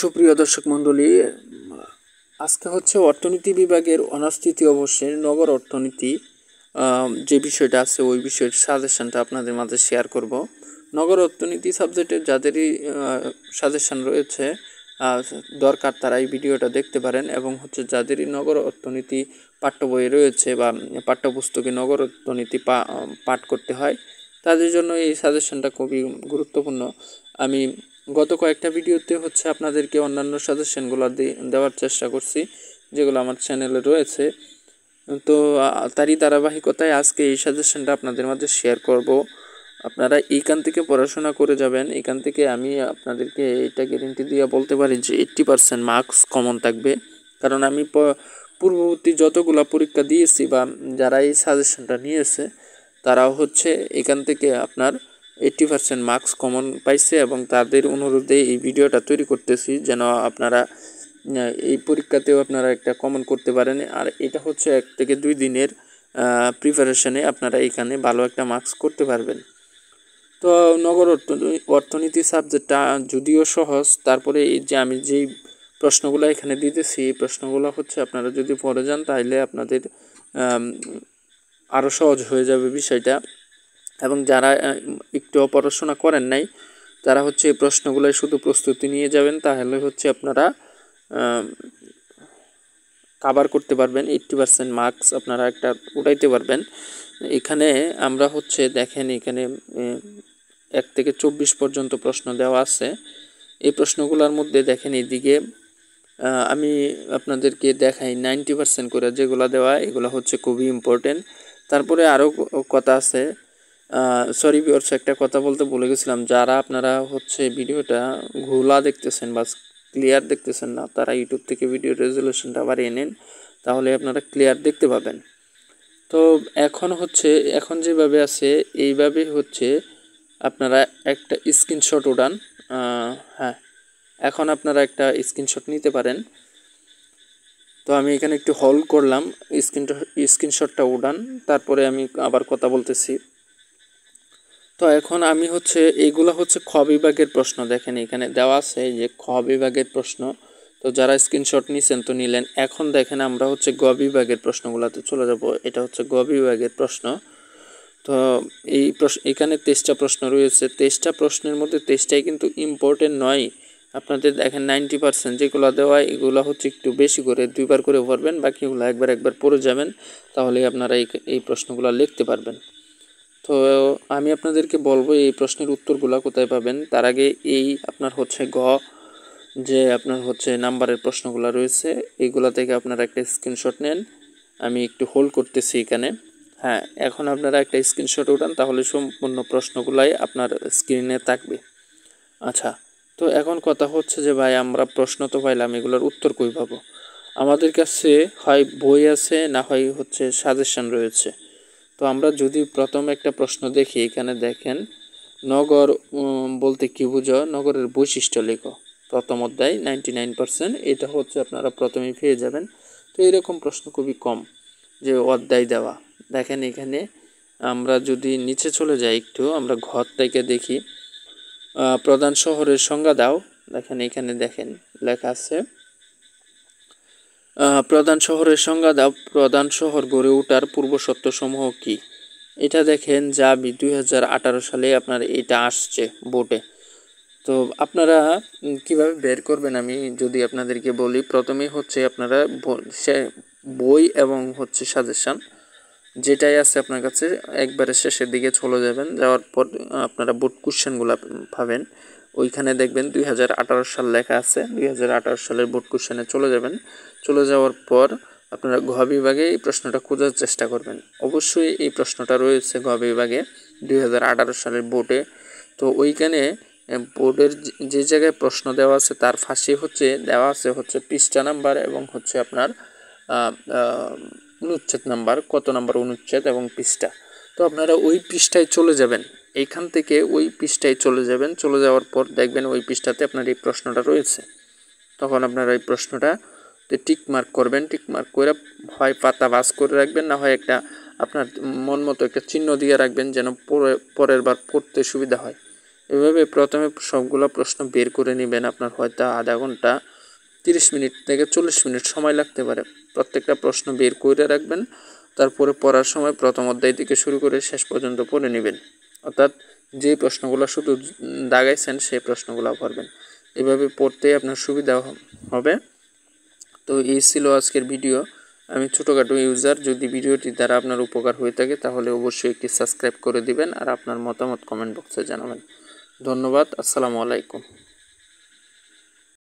সুপ্রিয় দর্শক মণ্ডলী, আজকে হচ্ছে অর্থনীতি বিভাগের অনার্স তৃতীয় বর্ষের নগর অর্থনীতি যে বিষয়টা আছে ওই বিষয়ের সাজেশনটা আপনাদের মাঝে শেয়ার করব। নগর অর্থনীতি সাবজেক্টের যাদেরই সাজেশন রয়েছে দরকার তারা এই ভিডিওটা দেখতে পারেন, এবং হচ্ছে যাদেরই নগর অর্থনীতি পাঠ্য বইয়ে রয়েছে বা পাঠ্যপুস্তকে নগর অর্থনীতি পাঠ করতে হয় তাদের জন্য এই সাজেশনটা খুবই গুরুত্বপূর্ণ। আমি গত কয়েকটা ভিডিওতে হচ্ছে আপনাদেরকে অন্যান্য সাজেশনগুলো দেওয়ার চেষ্টা করছি যেগুলো আমার চ্যানেলে রয়েছে। তো তারই ধারাবাহিকতায় আজকে এই সাজেশনটা আপনাদের মাঝে শেয়ার করব। আপনারা এইখান থেকে পড়াশোনা করে যাবেন। এখান থেকে আমি আপনাদেরকে এটা গ্যারেন্টি দিয়ে বলতে পারি যে 80% মার্কস কমন থাকবে, কারণ আমি পূর্ববর্তী যতগুলো পরীক্ষা দিয়েছি বা যারা এই সাজেশনটা নিয়েছে তারাও হচ্ছে এখান থেকে আপনার 80% মার্কস কমন পাইছে, এবং তাদের অনুরোধে এই ভিডিওটা তৈরি করতেছি যেন আপনারা এই পরীক্ষাতেও আপনারা একটা কমন করতে পারেন। আর এটা হচ্ছে 1 থেকে 2 দিনের প্রিপারেশনে আপনারা এখানে ভালো একটা মার্কস করতে পারবেন। তো নগর অর্থনীতি সাবজেক্টটা যদিও সহজ, তারপরে এই যে আমি যেই প্রশ্নগুলো এখানে দিতেছি এই প্রশ্নগুলো হচ্ছে আপনারা যদি পড়ে যান তাহলে আপনাদের আরও সহজ হয়ে যাবে বিষয়টা। এবং যারা একটু পড়াশোনা করেন নাই তারা হচ্ছে এই প্রশ্নগুলোয় শুধু প্রস্তুতি নিয়ে যাবেন, তাহলে হচ্ছে আপনারা কভার করতে পারবেন। 80% মার্কস আপনারা একটা উঠাইতে পারবেন। এখানে আমরা হচ্ছে দেখেন এখানে 1 থেকে 24 পর্যন্ত প্রশ্ন দেওয়া আছে। এই প্রশ্নগুলোর মধ্যে দেখেন এইদিকে আমি আপনাদেরকে দেখাই 90% করে যেগুলো দেওয়া এগুলো হচ্ছে খুবই ইম্পর্টেন্ট। তারপরে আরও কথা আছে, সরি ভিউয়ার্স, একটা কথা বলতে ভুলে গেছিলাম। যারা আপনারা হচ্ছে ভিডিওটা ঘোলা দেখতেছেন বা ক্লিয়ার দেখতেছেন না তারা ইউটিউব থেকে ভিডিও রেজুলেশনটা বাড়িয়ে নিন, তাহলে আপনারা ক্লিয়ার দেখতে পাবেন। তো এখন যেভাবে আছে এইভাবে হচ্ছে আপনারা একটা স্ক্রিনশট উঠান। হ্যাঁ, এখন আপনারা একটা স্ক্রিনশট নিতে পারেন। তো আমি এখানে একটু হোল্ড করলাম, স্ক্রিনশটটা উঠান, তারপরে আমি আবার কথা বলতেছি। তো এখন আমি হচ্ছে এইগুলো হচ্ছে খ বিভাগের প্রশ্ন, দেখেন এখানে দেওয়া আছে যে খ বিভাগের প্রশ্ন। তো যারা স্ক্রিনশট নিছেন তো নিলেন। এখন দেখেন আমরা হচ্ছে গ বিভাগের প্রশ্নগুলোতে চলে যাব। এটা হচ্ছে গ বিভাগের প্রশ্ন। তো এখানে 23টা প্রশ্ন রয়েছে। 23টা প্রশ্নের মধ্যে 23টাই কিন্তু ইম্পর্টেন্ট নয়। আপনাদের দেখেন 90% যেগুলো দেওয়া এগুলো হচ্ছে একটু বেশি করে 2বার করে পড়বেন, বাকিগুলো একবার পড়ে যাবেন, তাহলে আপনারা এই প্রশ্নগুলো লিখতে পারবেন। তো আমি আপনাদেরকে বলবো এই প্রশ্নের উত্তরগুলো কোথায় পাবেন। তার আগে এই আপনার হচ্ছে যে আপনার হচ্ছে নাম্বারের প্রশ্নগুলো রয়েছে এইগুলো থেকে আপনারা একটা স্ক্রিনশট নেন। আমি একটু হোল্ড করতেছি এখানে। হ্যাঁ, এখন আপনারা একটা স্ক্রিনশট উঠান, তাহলে সম্পূর্ণ প্রশ্নগুলাই আপনার স্ক্রিনে থাকবে। আচ্ছা, তো এখন কথা হচ্ছে যে ভাই আমরা প্রশ্ন তো পাইলাম, এগুলোর উত্তর কই পাবো? আমাদের কাছে হয় বই আছে না হয় হচ্ছে সাজেশন রয়েছে। তো আমরা যদি প্রথম একটা প্রশ্ন দেখি, এখানে দেখেন নগর বলতে কি বুঝো, নগরের বৈশিষ্ট্য লেখো। প্রথম অধ্যায় 99%, এটা হচ্ছে আপনারা প্রথমেই পেয়ে যাবেন। তো এরকম প্রশ্ন খুবই কম যে অধ্যায় দেওয়া। দেখেন এখানে আমরা যদি নিচে চলে যাই একটু, আমরা ঘর থেকে দেখি প্রধান শহরের সংজ্ঞা দাও। দেখেন এখানে দেখেন লেখা আছে প্রধান শহরের সংজ্ঞা দাও। প্রধান শহর গড়ে ওঠার পূর্বশর্তসমূহ কি? এটা দেখেন যা 2018 সালে আপনার এটা আসছে বোর্ডে। তো আপনারা কিভাবে বের করবেন আমি যদি আপনাদেরকে বলি, প্রথমেই হচ্ছে আপনারা বই এবং হচ্ছে সাজেশন যেটাই আছে আপনার কাছে একবারে শেষের দিকে চলে যাবেন। যাওয়ার পর আপনারা বোর্ড কোশ্চেনগুলো পাবেন। ওইখানে দেখবেন 2018 সাল লেখা আছে। 2018 সালের বোর্ড কোশ্চেনে চলে যাবেন। চলে যাওয়ার পর আপনারা ঘ বিভাগে এই প্রশ্নটা খোঁজার চেষ্টা করবেন। অবশ্যই এই প্রশ্নটা রয়েছে ঘ বিভাগে 2018 সালের বোর্ডে। তো ওইখানে বোর্ডের যে জায়গায় প্রশ্ন দেওয়া আছে তার ফাঁসে হচ্ছে দেওয়া আছে হচ্ছে পৃষ্ঠা নাম্বার এবং হচ্ছে আপনার অনুচ্ছেদ নাম্বার, কত নাম্বার অনুচ্ছেদ এবং পৃষ্ঠা। তো আপনারা ওই পৃষ্ঠায় চলে যাবেন, এইখান থেকে ওই পৃষ্ঠায় চলে যাবেন। চলে যাওয়ার পর দেখবেন ওই পৃষ্ঠাতে আপনার এই প্রশ্নটা রয়েছে। তখন আপনারা এই প্রশ্নটা টিক মার্ক করবেন। টিক মার্ক করে হয় পাতা বাস করে রাখবেন, না হয় একটা আপনার মন মতো একটা চিহ্ন দিয়ে রাখবেন যেন পরের বার পড়তে সুবিধা হয়। এভাবে প্রথমে সবগুলো প্রশ্ন বের করে নেবেন। আপনার হয়তো আধা ঘন্টা 30 মিনিট থেকে 40 মিনিট সময় লাগতে পারে। প্রত্যেকটা প্রশ্ন বের করে রাখবেন, তারপরে পড়ার সময় প্রথম অধ্যায় থেকে শুরু করে শেষ পর্যন্ত পড়ে নেবেন। অর্থাৎ যে প্রশ্নগুলো শুধু দাগাইছেন সেই প্রশ্নগুলো পড়বেন। এভাবে পড়তেই আপনার সুবিধা হবে। তো এই ছিল আজকের ভিডিও। আমি ছোটোখাটো ইউজার, যদি ভিডিওটি দ্বারা আপনার উপকার হয়ে থাকে তাহলে অবশ্যই একটি সাবস্ক্রাইব করে দিবেন আর আপনার মতামত কমেন্ট বক্সে জানাবেন। ধন্যবাদ। আসসালামু আলাইকুম।